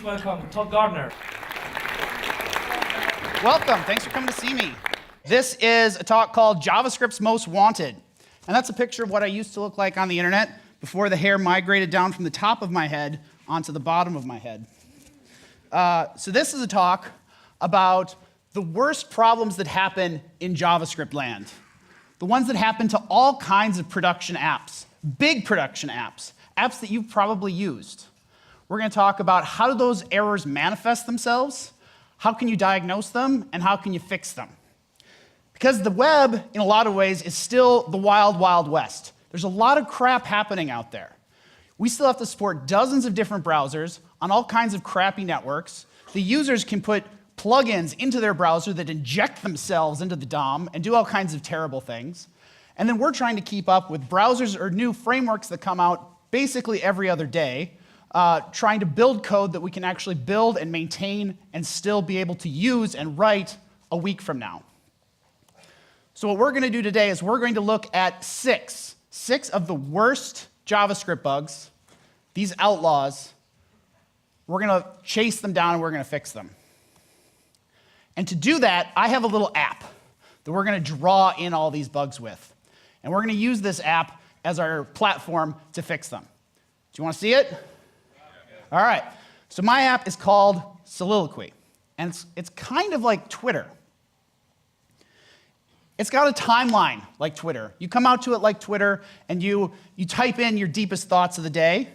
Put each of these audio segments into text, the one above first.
please welcome Todd Gardner. Welcome. Thanks for coming to see me. This is a talk called JavaScript's Most Wanted. And that's a picture of what I used to look like on the internet before the hair migrated down from the top of my head onto the bottom of my head. So this is a talk about the worst problems that happen in JavaScript land. The ones that happen to all kinds of production apps, big production apps, apps that you've probably used. We're going to talk about how do those errors manifest themselves, how can you diagnose them, and how can you fix them. Because the web, in a lot of ways, is still the wild, wild west. There's a lot of crap happening out there. We still have to support dozens of different browsers on all kinds of crappy networks. The users can put plugins into their browser that inject themselves into the DOM and do all kinds of terrible things. And then we're trying to keep up with browsers or new frameworks that come out basically every other day, trying to build code that we can actually build and maintain and still be able to use and write a week from now. So what we're going to do today is we're going to look at six of the worst JavaScript bugs, these outlaws. We're going to chase them down and we're going to fix them. And to do that, I have a little app that we're going to draw in all these bugs with. And we're going to use this app as our platform to fix them. Do you want to see it? Yeah. All right. So my app is called Soliloquy. And it's kind of like Twitter. It's got a timeline like Twitter. You come out to it like Twitter, and you type in your deepest thoughts of the day.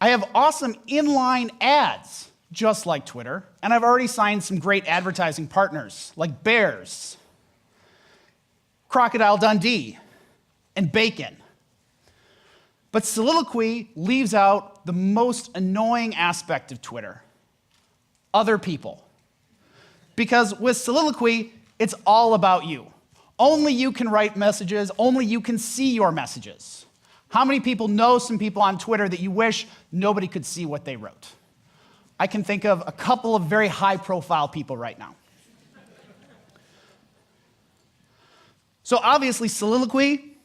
I have awesome inline ads, just like Twitter, and I've already signed some great advertising partners, like Bears, Crocodile Dundee, and Bacon. But Soliloquy leaves out the most annoying aspect of Twitter: other people. Because with Soliloquy, it's all about you. Only you can write messages, only you can see your messages. How many people know some people on Twitter that you wish nobody could see what they wrote? I can think of a couple of very high-profile people right now. So obviously, Soliloquy,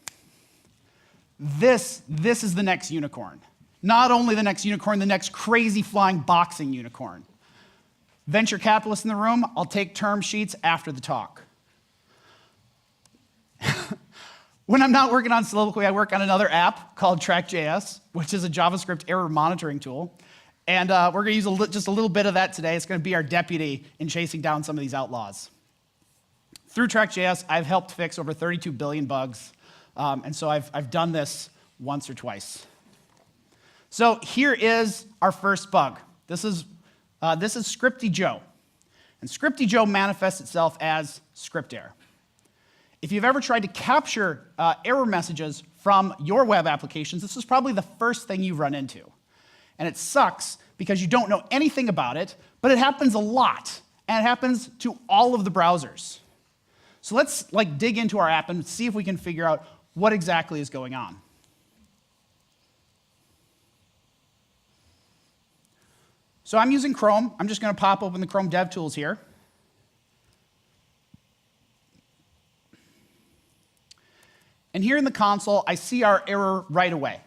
this is the next unicorn. Not only the next unicorn, the next crazy flying boxing unicorn. Venture capitalists in the room, I'll take term sheets after the talk. When I'm not working on Soliloquy, I work on another app called TrackJS, which is a JavaScript error monitoring tool. And we're going to use just a little bit of that today. It's going to be our deputy in chasing down some of these outlaws. Through TrackJS, I've helped fix over 32 billion bugs. And so I've done this once or twice. So here is our first bug. This is Scripty Joe. And Scripty Joe manifests itself as script error. If you've ever tried to capture error messages from your web applications, this is probably the first thing you run into. And it sucks because you don't know anything about it, but it happens a lot. And it happens to all of the browsers. So let's dig into our app and see if we can figure out what exactly is going on. So I'm using Chrome. I'm just going to pop open the Chrome DevTools here. And here in the console, I see our error right away.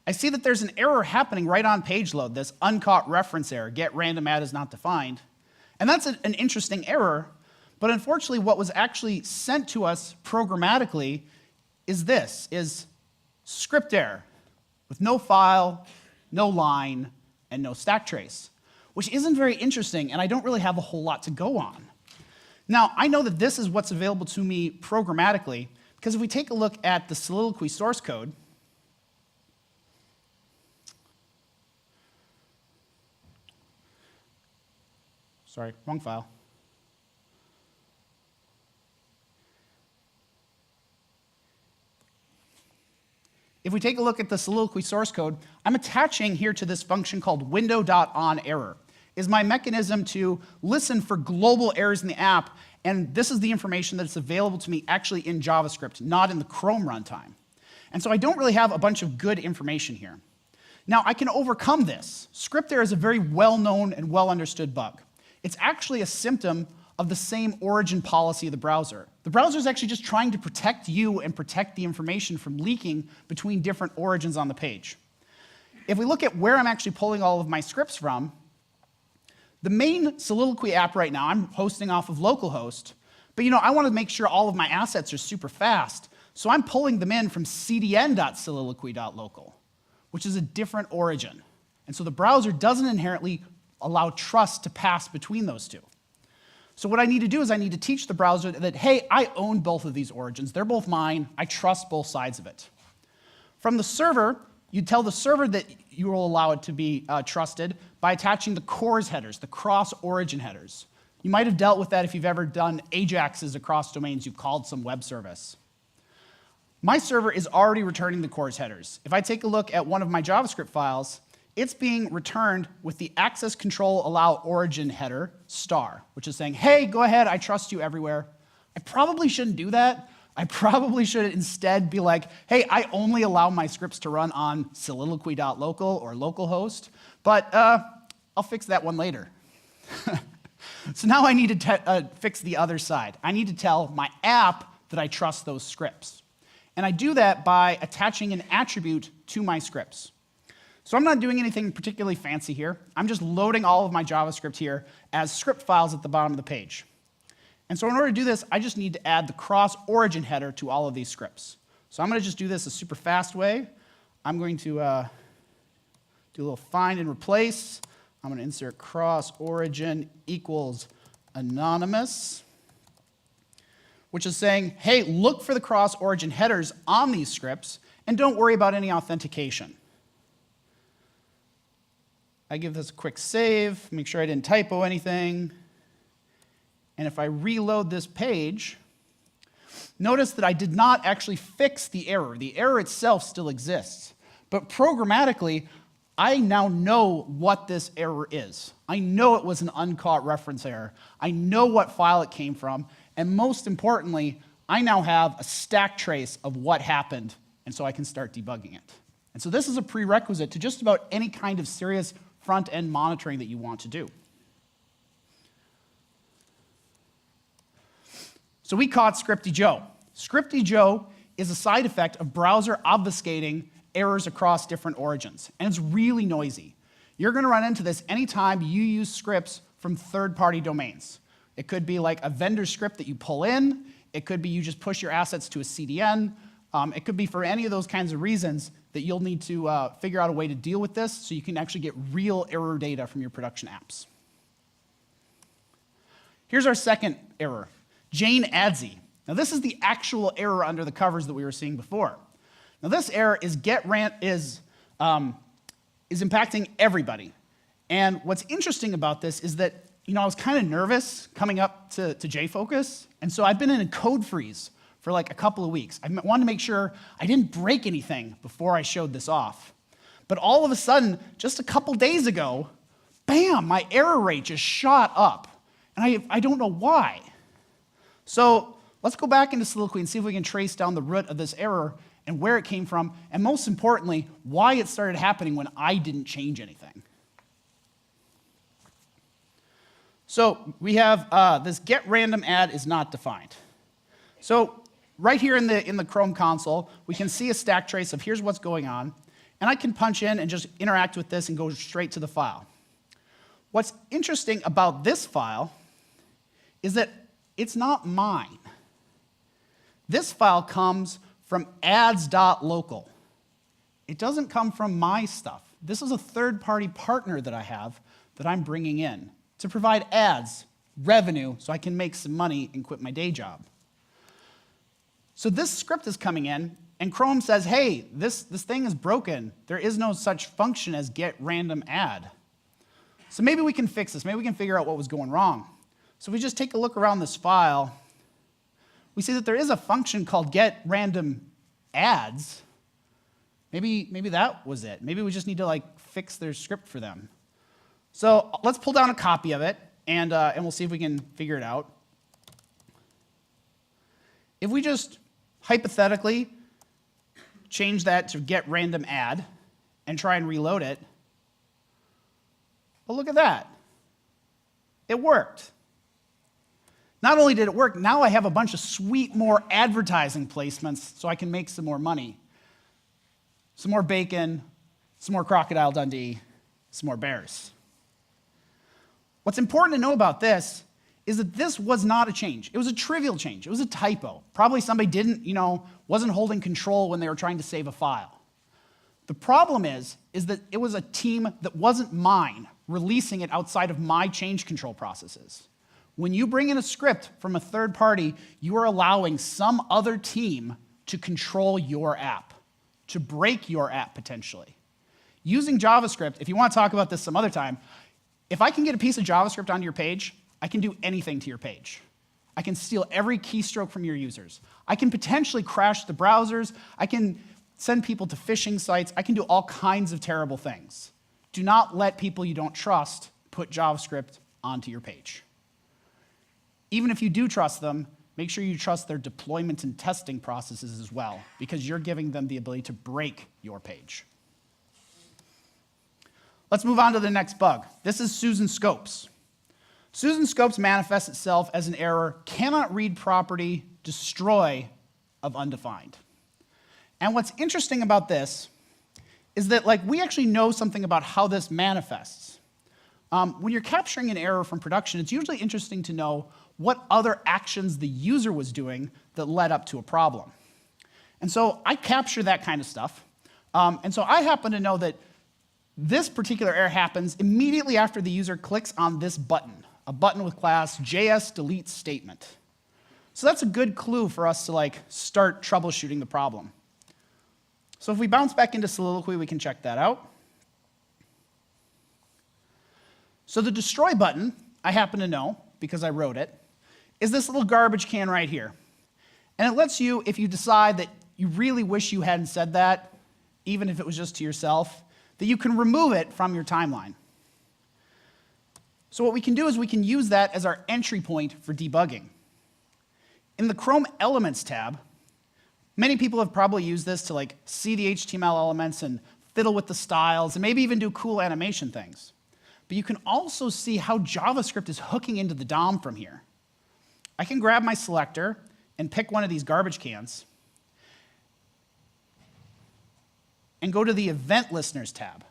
I see that there's an error happening right on page load, this uncaught reference error, get random add is not defined. And that's an interesting error, but unfortunately what was actually sent to us programmatically is script error with no file, no line, and no stack trace, which isn't very interesting, and I don't really have a whole lot to go on. Now, I know that this is what's available to me programmatically, because if we take a look at the Soliloquy source code, sorry, wrong file. If we take a look at the Soliloquy source code, I'm attaching here to this function called window.onError. Is my mechanism to listen for global errors in the app, and this is the information that's available to me actually in JavaScript, not in the Chrome runtime. And so I don't really have a bunch of good information here. Now, I can overcome this. Script error is a very well-known and well-understood bug. It's actually a symptom of the same origin policy of the browser. The browser is actually just trying to protect you and protect the information from leaking between different origins on the page. if we look at where I'm actually pulling all of my scripts from, the main Soliloquy app right now, I'm hosting off of localhost, but I want to make sure all of my assets are super fast, so I'm pulling them in from cdn.soliloquy.local, which is a different origin. And so the browser doesn't inherently allow trust to pass between those two. So what I need to do is I need to teach the browser that, hey, I own both of these origins. They're both mine. I trust both sides of it. From the server, you tell the server that you will allow it to be trusted by attaching the CORS headers, the cross-origin headers. You might have dealt with that if you've ever done AJAXs across domains you've called some web service. My server is already returning the CORS headers. If I take a look at one of my JavaScript files, it's being returned with the access control allow origin header star, which is saying, hey, go ahead, I trust you everywhere. I probably shouldn't do that. I probably should instead be like, hey, I only allow my scripts to run on soliloquy.local or localhost, but I'll fix that one later. So now I need to fix the other side. I need to tell my app that I trust those scripts. And I do that by attaching an attribute to my scripts. So I'm not doing anything particularly fancy here. I'm just loading all of my JavaScript here as script files at the bottom of the page. And so in order to do this, I just need to add the cross-origin header to all of these scripts. So I'm going to just do this a super fast way. I'm going to do a little find and replace. I'm going to insert cross-origin equals anonymous, which is saying, hey, look for the cross-origin headers on these scripts, and don't worry about any authentication. I give this a quick save, make sure I didn't typo anything. And if I reload this page, notice that I did not actually fix the error. The error itself still exists. But programmatically, I now know what this error is. I know it was an uncaught reference error. I know what file it came from. And most importantly, I now have a stack trace of what happened, and so I can start debugging it. And so this is a prerequisite to just about any kind of serious front-end monitoring that you want to do. So we caught Scripty Joe. Scripty Joe is a side effect of browser obfuscating errors across different origins, and it's really noisy. You're going to run into this anytime you use scripts from third-party domains. It could be like a vendor script that you pull in. It could be you just push your assets to a CDN. It could be for any of those kinds of reasons that you'll need to figure out a way to deal with this so you can actually get real error data from your production apps. Here's our second error, Jane Adsy. Now this is the actual error under the covers that we were seeing before. Now this error is impacting everybody. And what's interesting about this is that I was kind of nervous coming up to JFocus, and so I've been in a code freeze for like a couple of weeks. I wanted to make sure I didn't break anything before I showed this off. But all of a sudden, just a couple days ago, bam, my error rate just shot up. And I don't know why. So let's go back into Soliloquy and see if we can trace down the root of this error and where it came from, and most importantly, why it started happening when I didn't change anything. So we have this get random add is not defined. So right here in the Chrome console, we can see a stack trace of here's what's going on, and I can punch in and just interact with this and go straight to the file. What's interesting about this file is that it's not mine. This file comes from ads.local. It doesn't come from my stuff. This is a third-party partner that I have that I'm bringing in to provide ads, revenue, so I can make some money and quit my day job. So this script is coming in, and Chrome says, hey, this thing is broken. There is no such function as get random add. So maybe we can fix this. Maybe we can figure out what was going wrong. So if we just take a look around this file, we see that there is a function called get random ads. Maybe that was it. Maybe we just need to fix their script for them. So let's pull down a copy of it, and we'll see if we can figure it out. If we just hypothetically change that to get random add and try and reload it, well, look at that. It worked. Not only did it work, now I have a bunch of sweet more advertising placements so I can make some more money. Some more bacon, some more Crocodile Dundee, some more bears. What's important to know about this is that this was not a change. It was a trivial change. It was a typo. Probably somebody wasn't holding control when they were trying to save a file. The problem is that it was a team that wasn't mine releasing it outside of my change control processes. When you bring in a script from a third party, you are allowing some other team to control your app, to break your app potentially. Using JavaScript, if you want to talk about this some other time, if I can get a piece of JavaScript onto your page, I can do anything to your page. I can steal every keystroke from your users. I can potentially crash the browsers. I can send people to phishing sites. I can do all kinds of terrible things. Do not let people you don't trust put JavaScript onto your page. Even if you do trust them, make sure you trust their deployment and testing processes as well, because you're giving them the ability to break your page. Let's move on to the next bug. This is Susan Scopes. Susan Scopes manifests itself as an error, cannot read property, destroy of undefined. And what's interesting about this is that we actually know something about how this manifests. When you're capturing an error from production, it's usually interesting to know what other actions the user was doing that led up to a problem. And so I capture that kind of stuff. And so I happen to know that this particular error happens immediately after the user clicks on this button, a button with class JS delete statement. So that's a good clue for us to start troubleshooting the problem. So if we bounce back into Soliloquy, we can check that out. So the destroy button, I happen to know because I wrote it, is this little garbage can right here. And it lets you, if you decide that you really wish you hadn't said that, even if it was just to yourself, that you can remove it from your timeline. So what we can do is we can use that as our entry point for debugging. In the Chrome Elements tab, many people have probably used this to see the HTML elements and fiddle with the styles and maybe even do cool animation things. But you can also see how JavaScript is hooking into the DOM from here. I can grab my selector and pick one of these garbage cans and go to the Event Listeners tab.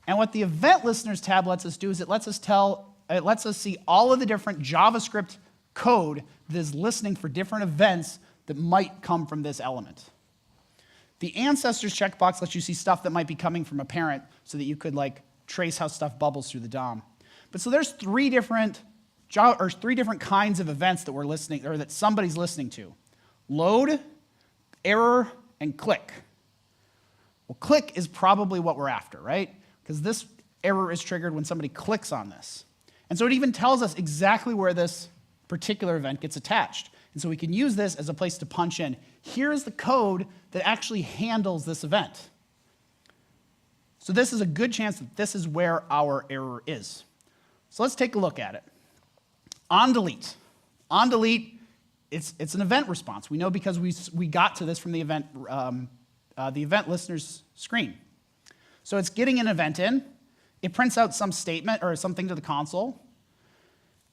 And what the Event Listeners tab lets us do is it lets us see all of the different JavaScript code that is listening for different events that might come from this element. The Ancestors checkbox lets you see stuff that might be coming from a parent so that you could trace how stuff bubbles through the DOM. But so there's three different kinds of events that we're listening, or that somebody's listening to. Load, error, and click. Well, click is probably what we're after, right? Because this error is triggered when somebody clicks on this. And so it even tells us exactly where this particular event gets attached. And so we can use this as a place to punch in, here's the code that actually handles this event. So this is a good chance that this is where our error is. So let's take a look at it. On delete. On delete, it's an event response. We know because we got to this from the event listeners screen. So it's getting an event in. It prints out some statement or something to the console.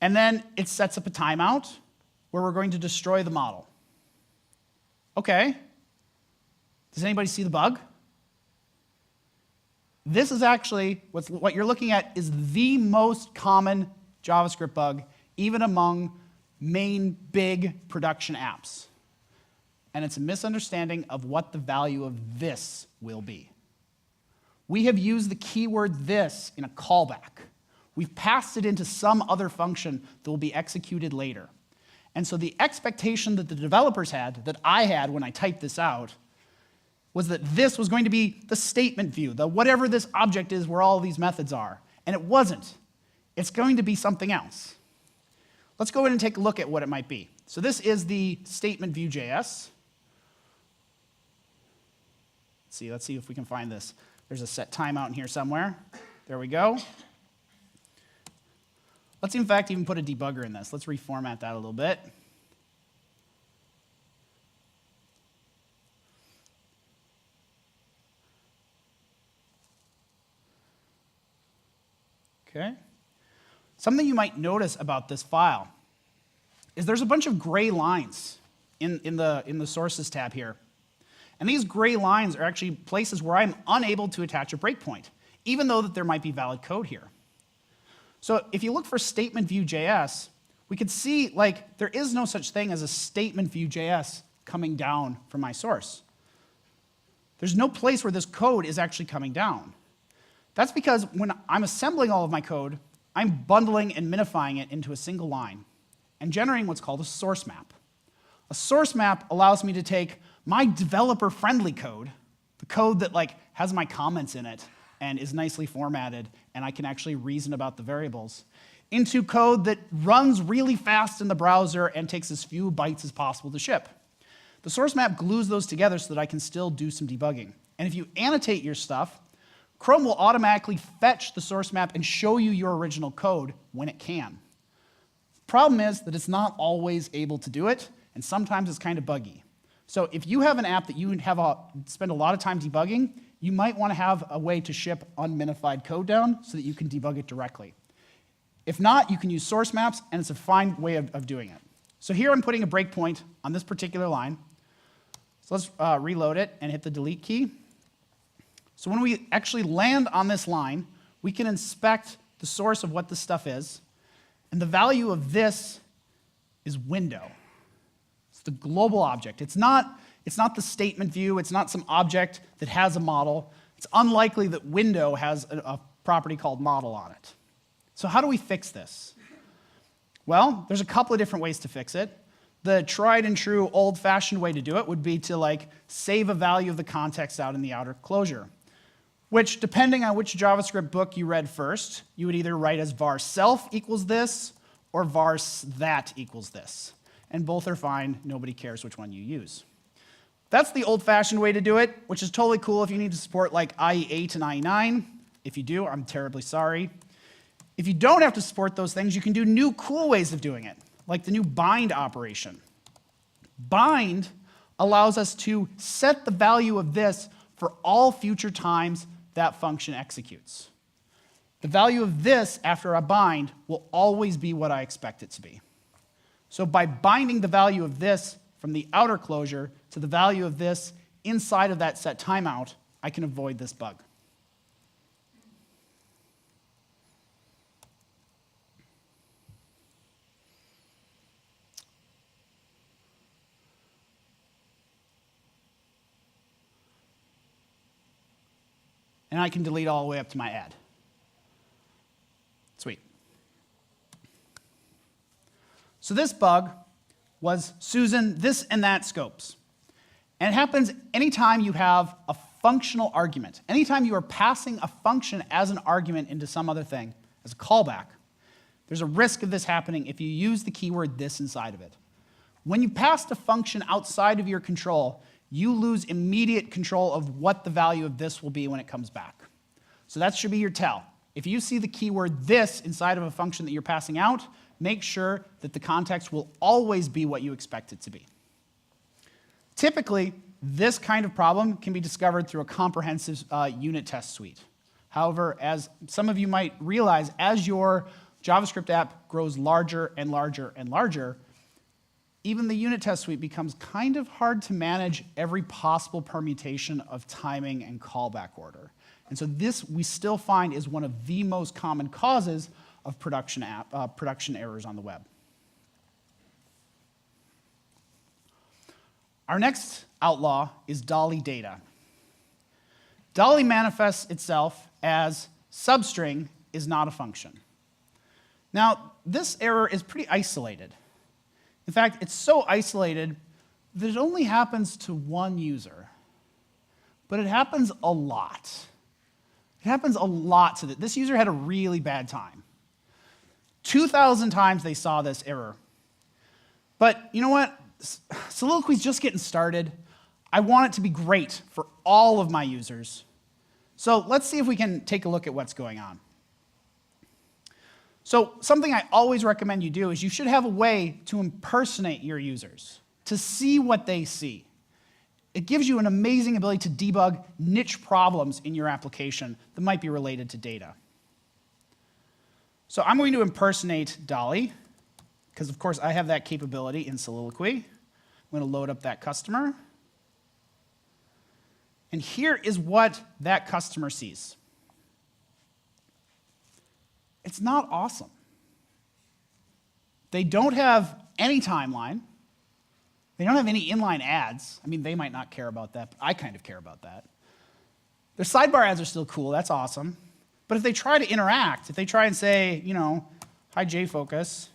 And then it sets up a timeout where we're going to destroy the model. OK. Does anybody see the bug? This is actually, what you're looking at is the most common JavaScript bug, even among main big production apps. And it's a misunderstanding of what the value of this will be. We have used the keyword this in a callback. We've passed it into some other function that will be executed later. And so the expectation that the developers had, that I had when I typed this out, was that this was going to be the statement view, the whatever this object is where all these methods are. And it wasn't. It's going to be something else. Let's go ahead and take a look at what it might be. So this is the statement view JS. Let's see if we can find this. There's a set timeout in here somewhere. There we go. Let's in fact even put a debugger in this. Let's reformat that a little bit. Okay. Something you might notice about this file is there's a bunch of gray lines in the sources tab here. And these gray lines are actually places where I'm unable to attach a breakpoint, even though that there might be valid code here. So if you look for statement view JS, we could see like there is no such thing as a statement view JS coming down from my source. There's no place where this code is actually coming down. That's because when I'm assembling all of my code, I'm bundling and minifying it into a single line and generating what's called a source map. A source map allows me to take my developer-friendly code, the code that like has my comments in it and is nicely formatted, and I can actually reason about the variables, into code that runs really fast in the browser and takes as few bytes as possible to ship. The source map glues those together so that I can still do some debugging. And if you annotate your stuff, Chrome will automatically fetch the source map and show you your original code when it can. Problem is that it's not always able to do it, and sometimes it's kind of buggy. So if you have an app that you spend a lot of time debugging, you might want to have a way to ship unminified code down so that you can debug it directly. If not, you can use source maps, and it's a fine way of doing it. So here I'm putting a breakpoint on this particular line. So let's reload it and hit the delete key. So when we actually land on this line, we can inspect the source of what this stuff is, and the value of this is window. It's the global object. It's not the statement view. It's not some object that has a model. It's unlikely that window has a property called model on it. So how do we fix this? Well, there's a couple of different ways to fix it. The tried and true old-fashioned way to do it would be to like save a value of the context out in the outer closure, which, depending on which JavaScript book you read first, you would either write as var self equals this or var that equals this. And both are fine. Nobody cares which one you use. That's the old-fashioned way to do it, which is totally cool if you need to support like IE8 and IE9. If you do, I'm terribly sorry. If you don't have to support those things, you can do new cool ways of doing it, like the new bind operation. Bind allows us to set the value of this for all future times that function executes. The value of this after a bind will always be what I expect it to be. So by binding the value of this from the outer closure to the value of this inside of that set timeout, I can avoid this bug. And I can delete all the way up to my add. Sweet. So this bug was Susan, this and that scopes. And it happens anytime you have a functional argument. Anytime you are passing a function as an argument into some other thing, as a callback, there's a risk of this happening if you use the keyword this inside of it. When you pass a function outside of your control, you lose immediate control of what the value of this will be when it comes back. So that should be your tell. If you see the keyword this inside of a function that you're passing out, make sure that the context will always be what you expect it to be. Typically, this kind of problem can be discovered through a comprehensive unit test suite. However, as some of you might realize, as your JavaScript app grows larger and larger and larger, even the unit test suite becomes kind of hard to manage every possible permutation of timing and callback order. And so this, we still find, is one of the most common causes of production errors on the web. Our next outlaw is Dolly data. Dolly manifests itself as substring is not a function. Now, this error is pretty isolated. In fact, it's so isolated that it only happens to one user. But it happens a lot. It happens a lot so that this user had a really bad time. 2,000 times they saw this error. But you know what? Soliloquy's just getting started. I want it to be great for all of my users. So let's see if we can take a look at what's going on. So something I always recommend you do is you should have a way to impersonate your users, to see what they see. It gives you an amazing ability to debug niche problems in your application that might be related to data. So I'm going to impersonate Dolly, because of course I have that capability in Soliloquy. I'm going to load up that customer. And here is what that customer sees. It's not awesome. They don't have any timeline. They don't have any inline ads. I mean, they might not care about that, but I kind of care about that. Their sidebar ads are still cool. That's awesome. But if they try to interact, if they try and say, hi JFocus,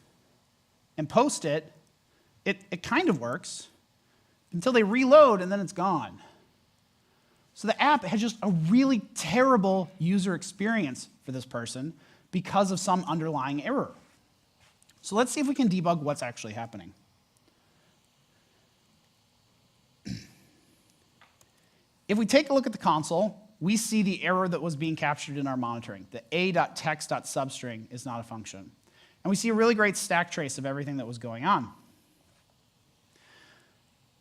and post it, it kind of works until they reload and then it's gone. So the app has just a really terrible user experience for this person because of some underlying error. So let's see if we can debug what's actually happening. If we take a look at the console, we see the error that was being captured in our monitoring. The a.text.substring is not a function. And we see a really great stack trace of everything that was going on.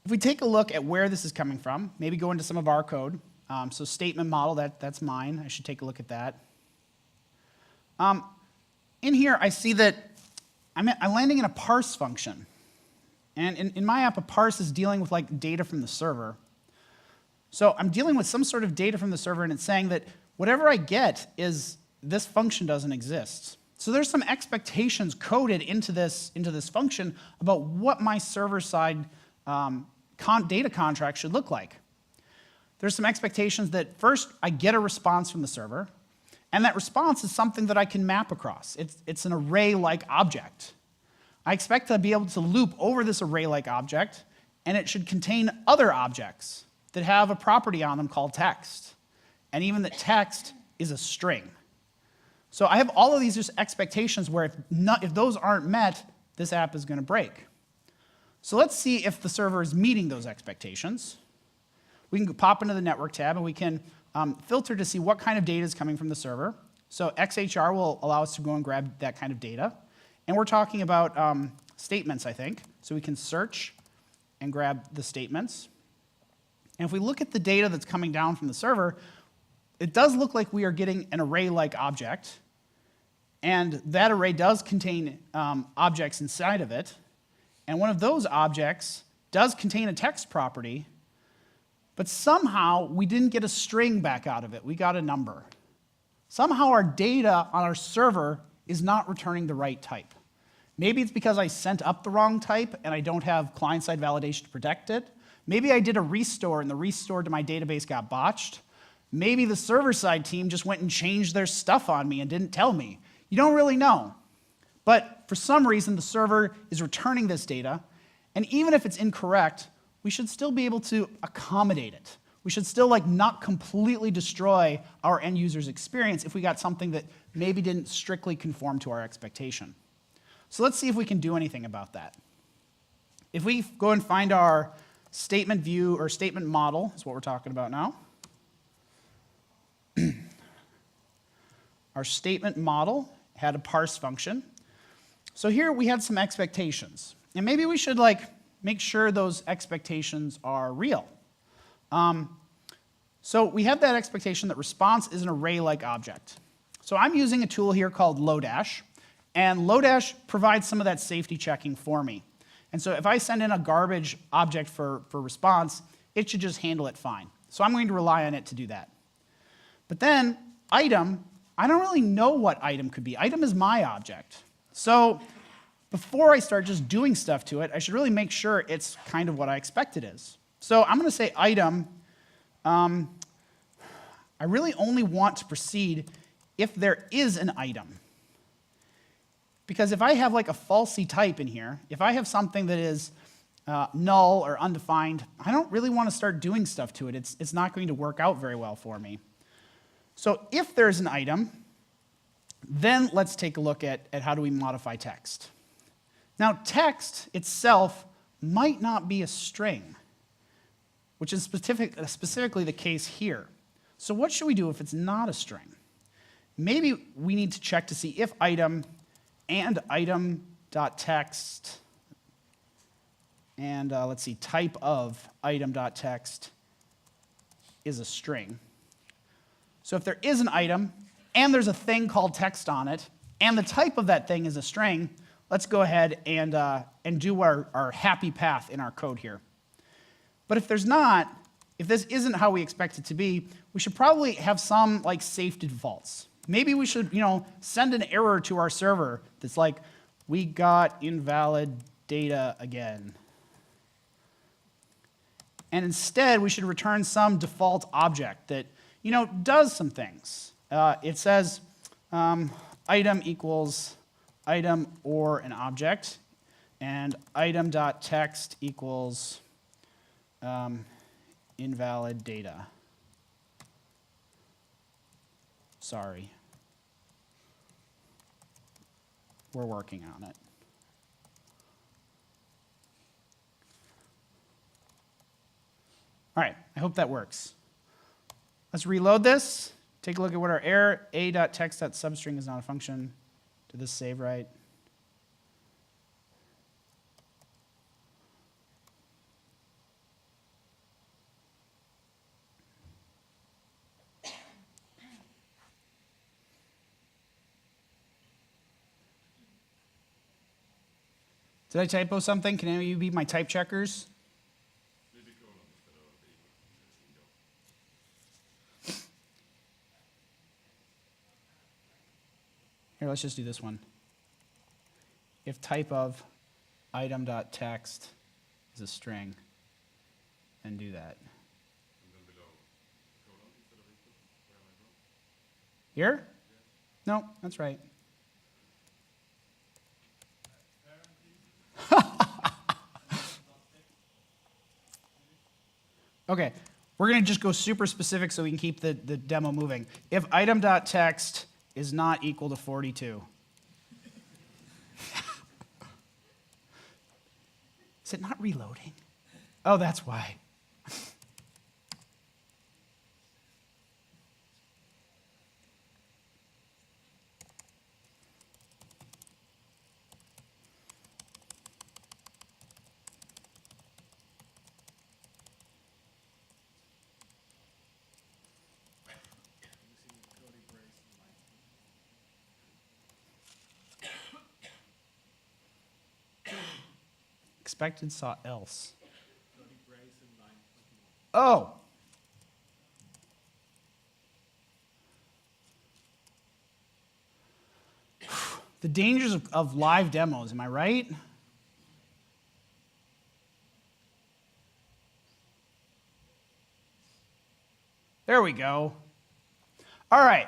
If we take a look at where this is coming from, maybe go into some of our code. So statement model, that's mine. I should take a look at that. In here, I see that I'm landing in a parse function. And in my app, a parse is dealing with like data from the server. So I'm dealing with some sort of data from the server, and it's saying that whatever I get is this function doesn't exist. So there's some expectations coded into this function about what my server-side data contract should look like. There's some expectations that first I get a response from the server, and that response is something that I can map across. It's an array-like object. I expect to be able to loop over this array-like object, and it should contain other objects that have a property on them called text, and even that text is a string. So I have all of these just expectations where if those aren't met, this app is going to break. So let's see if the server is meeting those expectations. We can pop into the network tab, and we can filter to see what kind of data is coming from the server. So XHR will allow us to go and grab that kind of data. And we're talking about statements, I think. So we can search and grab the statements. And if we look at the data that's coming down from the server, it does look like we are getting an array-like object. And that array does contain objects inside of it. And one of those objects does contain a text property, but somehow we didn't get a string back out of it. We got a number. Somehow our data on our server is not returning the right type. Maybe it's because I sent up the wrong type and I don't have client-side validation to protect it. Maybe I did a restore and the restore to my database got botched. Maybe the server-side team just went and changed their stuff on me and didn't tell me. You don't really know. But for some reason, the server is returning this data, and even if it's incorrect, we should still be able to accommodate it. We should still not completely destroy our end user's experience if we got something that maybe didn't strictly conform to our expectation. So let's see if we can do anything about that. If we go and find our statement view or statement model, is what we're talking about now. Our statement model had a parse function. So here we had some expectations. And maybe we should make sure those expectations are real. So we have that expectation that response is an array-like object. So I'm using a tool here called Lodash, and Lodash provides some of that safety checking for me. And so if I send in a garbage object for response, it should just handle it fine. So I'm going to rely on it to do that. But then item, I don't really know what item could be. Item is my object. So before I start just doing stuff to it, I should really make sure it's kind of what I expect it is. So I'm going to say item. I really only want to proceed if there is an item. Because if I have a falsy type in here, if I have something that is null or undefined, I don't really want to start doing stuff to it. It's not going to work out very well for me. So if there's an item, then let's take a look at how do we modify text. Now, text itself might not be a string, which is specifically the case here. So what should we do if it's not a string? Maybe we need to check to see if item and item.text and let's see, type of item.text is a string. So if there is an item and there's a thing called text on it and the type of that thing is a string, let's go ahead and do our happy path in our code here. But if there's not, if this isn't how we expect it to be, we should probably have some like safe defaults. Maybe we should, send an error to our server that's like, we got invalid data again. And instead, we should return some default object that, does some things. It says item equals item or an object, and item.text equals invalid data. Sorry. We're working on it. All right, I hope that works. Let's reload this. Take a look at what our error, a.text.substring is not a function. Did this save right? Did I typo something? Can any of you be my type checkers? Here, let's just do this one. If type of item.text is a string, then do that. Here? No, that's right. Okay, we're going to just go super specific so we can keep the demo moving. If item.text is not equal to 42. Is it not reloading? Oh, that's why. Expected saw else. Oh. The dangers of live demos, am I right? There we go. All right.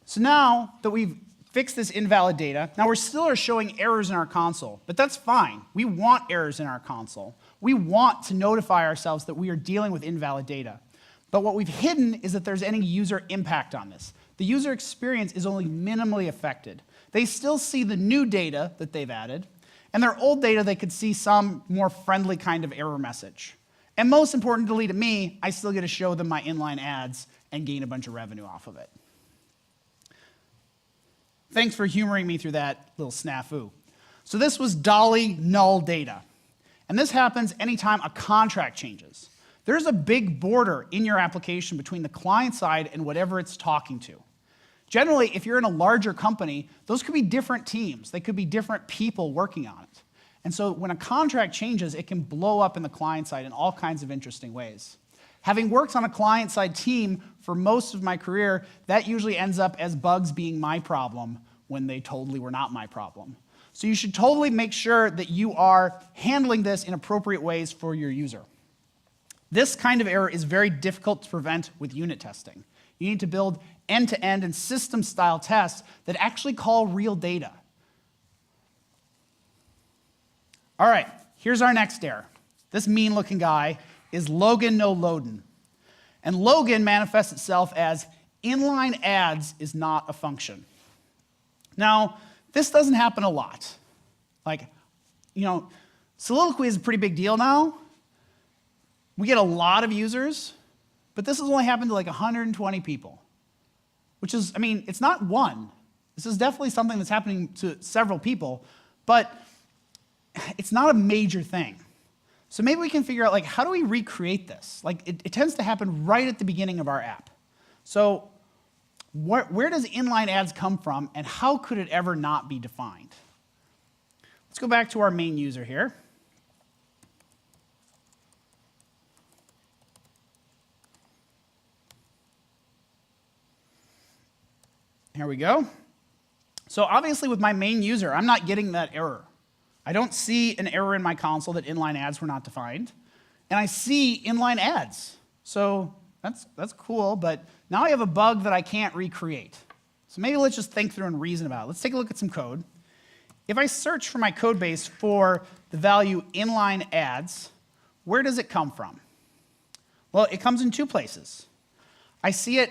So now that we've fixed this invalid data, now we're still showing errors in our console, but that's fine. We want errors in our console. We want to notify ourselves that we are dealing with invalid data. But what we've hidden is that there's any user impact on this. The user experience is only minimally affected. They still see the new data that they've added, and their old data, they could see some more friendly kind of error message. And most importantly to me, I still get to show them my inline ads and gain a bunch of revenue off of it. Thanks for humoring me through that little snafu. So this was Dolly null data. And this happens anytime a contract changes. There's a big border in your application between the client side and whatever it's talking to. Generally, if you're in a larger company, those could be different teams. They could be different people working on it. And so when a contract changes, it can blow up in the client side in all kinds of interesting ways. Having worked on a client-side team for most of my career, that usually ends up as bugs being my problem when they totally were not my problem. So you should totally make sure that you are handling this in appropriate ways for your user. This kind of error is very difficult to prevent with unit testing. You need to build end-to-end and system-style tests that actually call real data. All right, here's our next error. This mean-looking guy is Logan Noloaden. And Logan manifests itself as inline ads is not a function. Now, this doesn't happen a lot. Like, Soliloquy is a pretty big deal now. We get a lot of users, but this has only happened to like 120 people, which is, it's not one. This is definitely something that's happening to several people, but it's not a major thing. So maybe we can figure out, like, how do we recreate this? Like, it tends to happen right at the beginning of our app. So where does inline ads come from, and how could it ever not be defined? Let's go back to our main user here. Here we go. So obviously with my main user, I'm not getting that error. I don't see an error in my console that inline ads were not defined. And I see inline ads. So that's cool, but now I have a bug that I can't recreate. So maybe let's just think through and reason about it. Let's take a look at some code. If I search for my code base for the value inline ads, where does it come from? Well, it comes in two places. I see it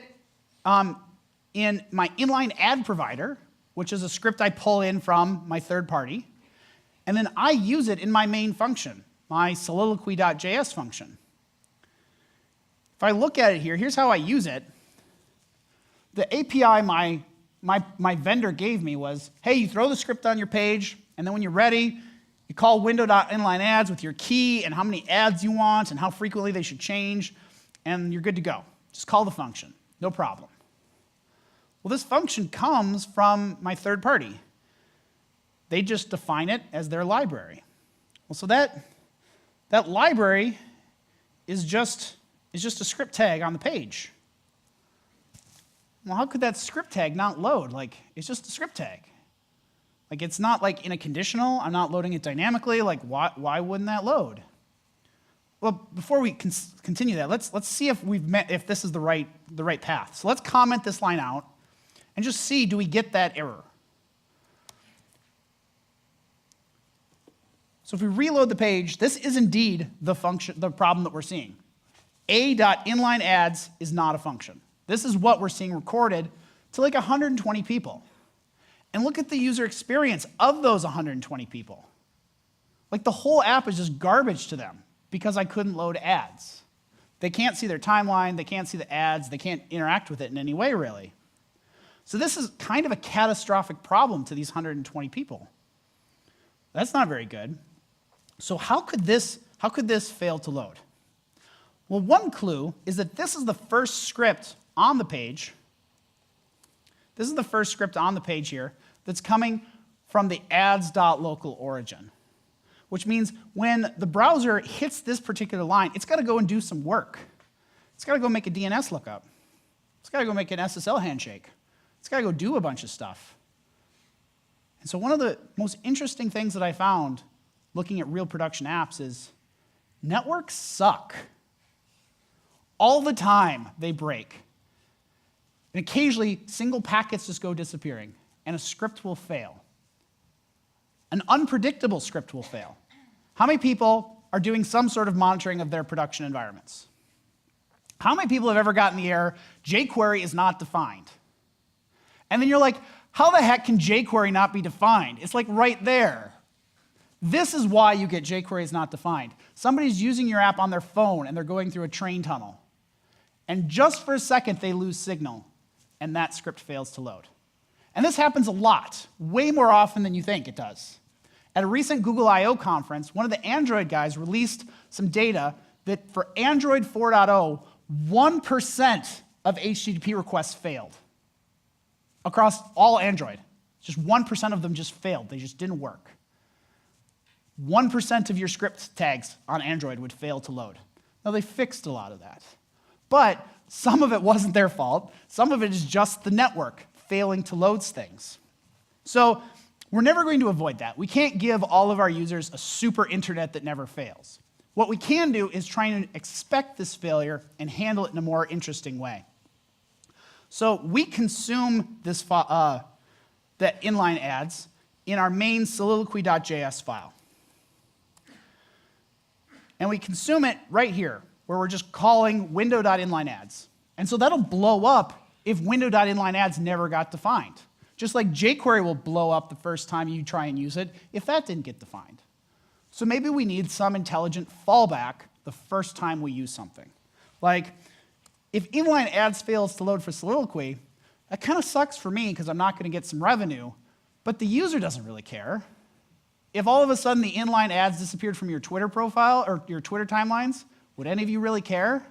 in my inline ad provider, which is a script I pull in from my third party. And then I use it in my main function, my soliloquy.js function. If I look at it here, here's how I use it. The API my vendor gave me was, hey, you throw the script on your page, and then when you're ready, you call window.inlineAds with your key and how many ads you want and how frequently they should change, and you're good to go. Just call the function, no problem. Well, this function comes from my third party. They just define it as their library. Well, so that library is just a script tag on the page. Well, how could that script tag not load? Like, it's just a script tag. Like, it's not like in a conditional. I'm not loading it dynamically. Like, why wouldn't that load? Well, before we continue that, let's see if this is the right path. So let's comment this line out and just see, do we get that error? So if we reload the page, this is indeed the problem that we're seeing. A.inlineAds is not a function. This is what we're seeing recorded to like 120 people. And look at the user experience of those 120 people. Like the whole app is just garbage to them because I couldn't load ads. They can't see their timeline, they can't see the ads, they can't interact with it in any way, really. So this is kind of a catastrophic problem to these 120 people. That's not very good. So how could this fail to load? Well, one clue is that this is the first script on the page. This is the first script on the page here that's coming from the ads.local origin, which means when the browser hits this particular line, it's got to go and do some work. It's got to go make a DNS lookup. It's got to go make an SSL handshake. It's got to go do a bunch of stuff. And so one of the most interesting things that I found looking at real production apps is networks suck. All the time they break. And occasionally single packets just go disappearing and a script will fail. An unpredictable script will fail. How many people are doing some sort of monitoring of their production environments? How many people have ever gotten the error, jQuery is not defined? And then you're like, how the heck can jQuery not be defined? It's like right there. This is why you get jQuery is not defined. Somebody's using your app on their phone and they're going through a train tunnel. And just for a second, they lose signal, and that script fails to load. And this happens a lot, way more often than you think it does. At a recent Google I/O conference, one of the Android guys released some data that for Android 4.0, 1% of HTTP requests failed. Across all Android. Just 1% of them just failed. They just didn't work. 1% of your script tags on Android would fail to load. Now, they fixed a lot of that. But some of it wasn't their fault. Some of it is just the network failing to load things. So we're never going to avoid that. We can't give all of our users a super internet that never fails. What we can do is try and expect this failure and handle it in a more interesting way. So we consume this the inline ads in our main soliloquy.js file. And we consume it right here, where we're just calling window.inlineAds. And so that'll blow up if window.inlineAds never got defined. Just like jQuery will blow up the first time you try and use it if that didn't get defined. So maybe we need some intelligent fallback the first time we use something. Like, if inline ads fails to load for soliloquy, that kind of sucks for me because I'm not going to get some revenue, but the user doesn't really care. If all of a sudden the inline ads disappeared from your Twitter profile or your Twitter timelines, would any of you really care?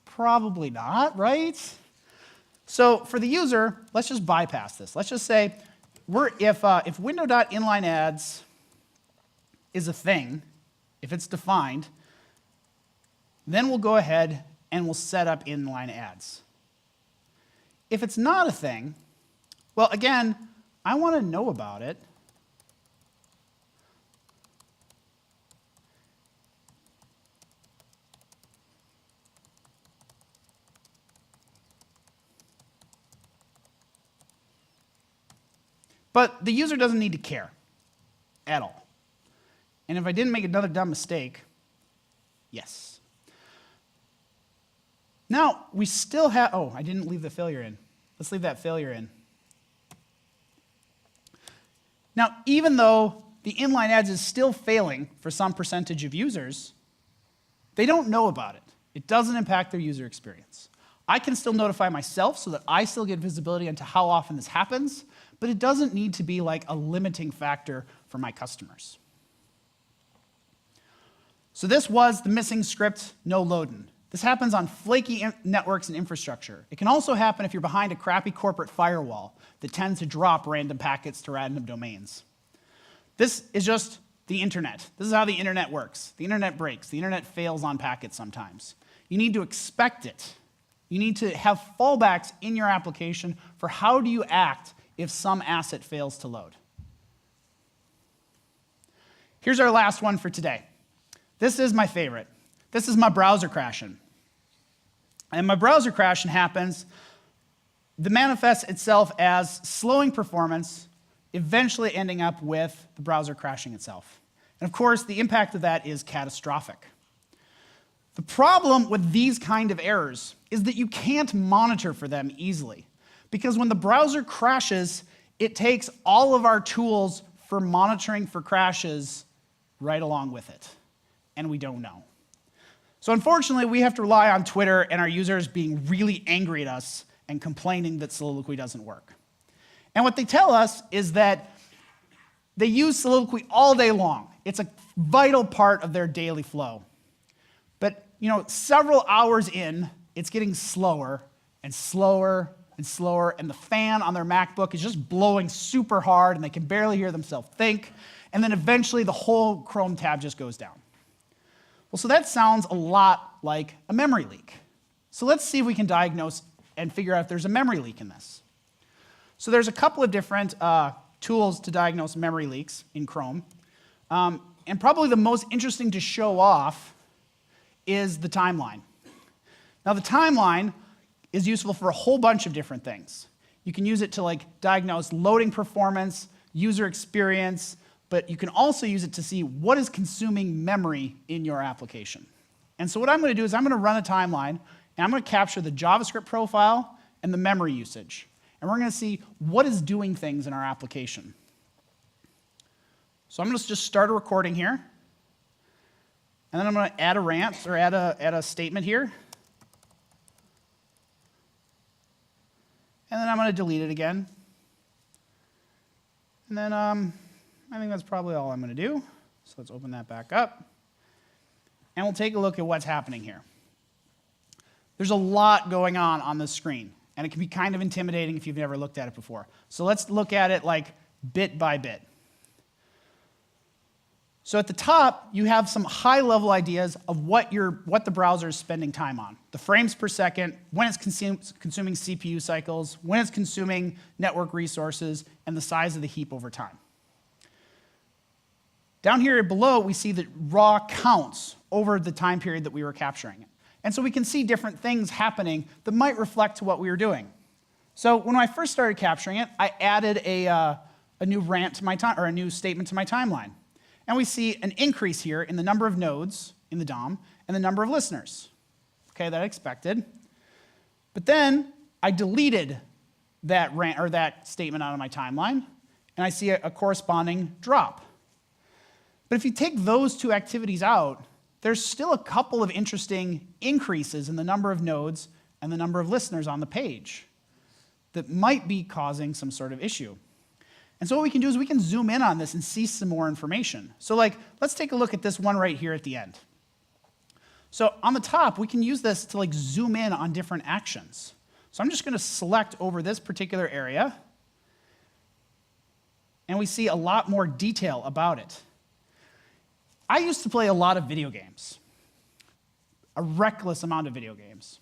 Probably not, right? So for the user, let's just bypass this. Let's just say if window.inlineAds is a thing, if it's defined, then we'll go ahead and we'll set up inline ads. if it's not a thing, well, again, I want to know about it. But the user doesn't need to care at all. And if I didn't make another dumb mistake, yes. Now, we still have, oh, I didn't leave the failure in. Let's leave that failure in. Now, even though the inline ads is still failing for some percentage of users, they don't know about it. It doesn't impact their user experience. I can still notify myself so that I still get visibility into how often this happens, but it doesn't need to be like a limiting factor for my customers. So this was the missing script, Noloaden. This happens on flaky networks and infrastructure. It can also happen if you're behind a crappy corporate firewall that tends to drop random packets to random domains. This is just the internet. This is how the internet works. The internet breaks. The internet fails on packets sometimes. You need to expect it. You need to have fallbacks in your application for how do you act if some asset fails to load. Here's our last one for today. This is my favorite. This is my browser crashing. And my browser crashing happens, that manifests itself as slowing performance, eventually ending up with the browser crashing itself. And of course, the impact of that is catastrophic. The problem with these kind of errors is that you can't monitor for them easily. Because when the browser crashes, it takes all of our tools for monitoring for crashes right along with it. And we don't know. So unfortunately, we have to rely on Twitter and our users being really angry at us and complaining that Soliloquy doesn't work. And what they tell us is that they use Soliloquy all day long. It's a vital part of their daily flow. But several hours in, it's getting slower and slower and slower, and the fan on their MacBook is just blowing super hard, and they can barely hear themselves think, and then eventually the whole Chrome tab just goes down. Well, so that sounds a lot like a memory leak. So let's see if we can diagnose and figure out if there's a memory leak in this. So there's a couple of different tools to diagnose memory leaks in Chrome. And probably the most interesting to show off is the timeline. Now, the timeline is useful for a whole bunch of different things. You can use it to diagnose loading performance, user experience, but you can also use it to see what is consuming memory in your application. And so what I'm going to do is I'm going to run a timeline, and I'm going to capture the JavaScript profile and the memory usage. And we're going to see what is doing things in our application. So I'm going to just start a recording here. And then I'm going to add a rant, or add a statement here. And then I'm going to delete it again. And then I think that's probably all I'm going to do. So let's open that back up. And we'll take a look at what's happening here. There's a lot going on this screen. And it can be kind of intimidating if you've never looked at it before. So let's look at it bit by bit. So at the top, you have some high-level ideas of what the browser is spending time on. The frames per second, when it's consuming CPU cycles, when it's consuming network resources, and the size of the heap over time. Down here below, we see the raw counts over the time period that we were capturing it. And so we can see different things happening that might reflect to what we were doing. So when I first started capturing it, I added a new rant to my time, or a new statement to my timeline. And we see an increase here in the number of nodes in the DOM and the number of listeners. Okay, that I expected. But then I deleted that rant or that statement out of my timeline, and I see a corresponding drop. But if you take those two activities out, there's still a couple of interesting increases in the number of nodes and the number of listeners on the page that might be causing some sort of issue. And so what we can do is we can zoom in on this and see some more information. So let's take a look at this one right here at the end. So on the top, we can use this to zoom in on different actions. So I'm just going to select over this particular area, and we see a lot more detail about it. I used to play a lot of video games, a reckless amount of video games.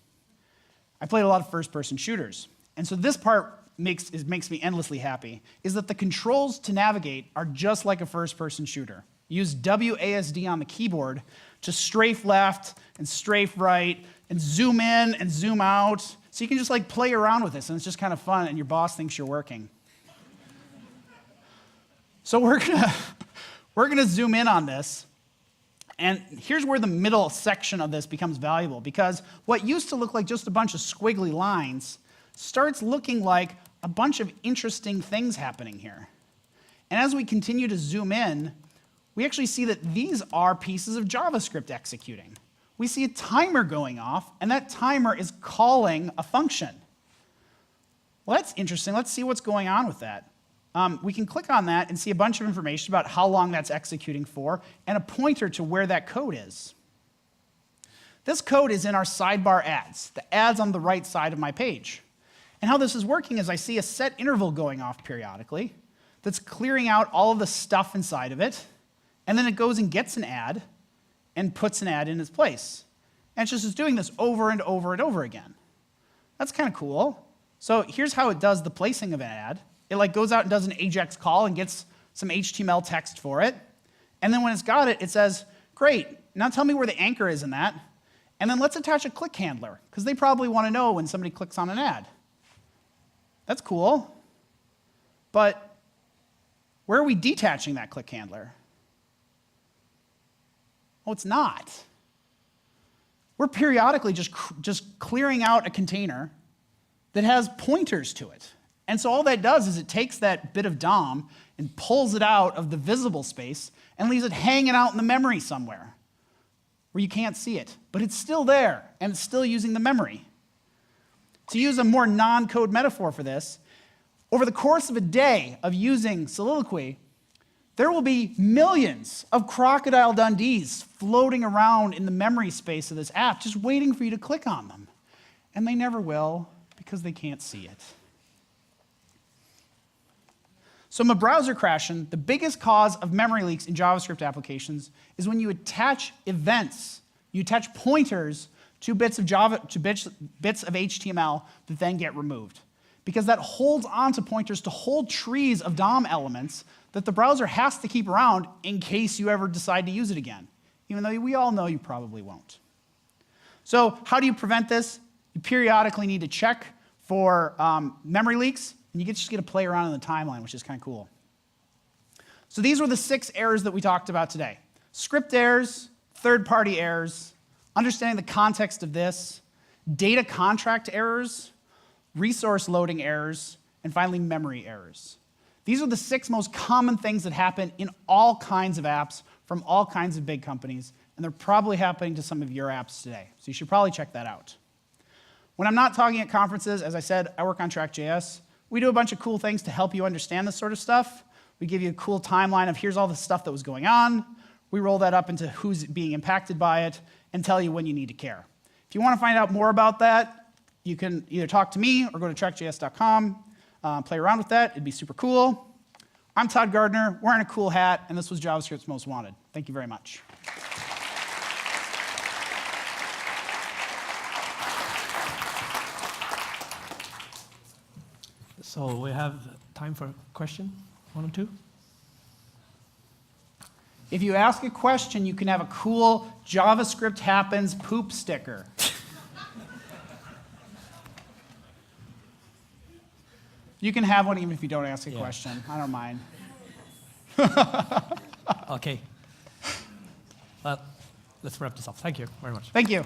I played a lot of first-person shooters. and so this part makes me endlessly happy, is that the controls to navigate are just like a first-person shooter. Use WASD on the keyboard to strafe left and strafe right and zoom in and zoom out. So you can just like play around with this, and it's just kind of fun, and your boss thinks you're working. So we're gonna zoom in on this, and here's where the middle section of this becomes valuable, because what used to look like just a bunch of squiggly lines starts looking like a bunch of interesting things happening here. And as we continue to zoom in, we actually see that these are pieces of JavaScript executing. We see a timer going off, and that timer is calling a function. Well, that's interesting. Let's see what's going on with that. We can click on that and see a bunch of information about how long that's executing for and a pointer to where that code is. This code is in our sidebar ads, the ads on the right side of my page. And how this is working is I see a set interval going off periodically that's clearing out all of the stuff inside of it, and then it goes and gets an ad and puts an ad in its place. And it's just doing this over and over and over again. That's kind of cool. So here's how it does the placing of an ad. It like goes out and does an AJAX call and gets some HTML text for it. And then when it's got it, it says, great, now tell me where the anchor is in that. And then let's attach a click handler, because they probably want to know when somebody clicks on an ad. That's cool. But where are we detaching that click handler? Oh, it's not. We're periodically just clearing out a container that has pointers to it. And so all that does is it takes that bit of DOM and pulls it out of the visible space and leaves it hanging out in the memory somewhere where you can't see it. But it's still there, and it's still using the memory. To use a more non-code metaphor for this, over the course of a day of using Soliloquy, there will be millions of Crocodile Dundees floating around in the memory space of this app, just waiting for you to click on them. And they never will, because they can't see it. So in a browser crashing, the biggest cause of memory leaks in JavaScript applications is when you attach events, you attach pointers to bits of HTML that then get removed. Because that holds onto pointers to whole trees of DOM elements that the browser has to keep around in case you ever decide to use it again, even though we all know you probably won't. So how do you prevent this? You periodically need to check for memory leaks, and you just get to play around in the timeline, which is kind of cool. So these were the 6 errors that we talked about today. Script errors, third-party errors, understanding the context of this, data contract errors, resource loading errors, and finally memory errors. These are the 6 most common things that happen in all kinds of apps from all kinds of big companies, and they're probably happening to some of your apps today. So you should probably check that out. When I'm not talking at conferences, as I said, I work on TrackJS. We do a bunch of cool things to help you understand this sort of stuff. We give you a cool timeline of here's all the stuff that was going on. We roll that up into who's being impacted by it and tell you when you need to care. If you want to find out more about that, you can either talk to me or go to trackjs.com, play around with that. It'd be super cool. I'm Todd Gardner, wearing a cool hat, and this was JavaScript's Most Wanted. Thank you very much. So we have time for a question, 1 or 2. If you ask a question, you can have a cool JavaScript happens poop sticker. You can have one even if you don't ask a question. I don't mind. Okay. Well, let's wrap this up. Thank you very much. Thank you.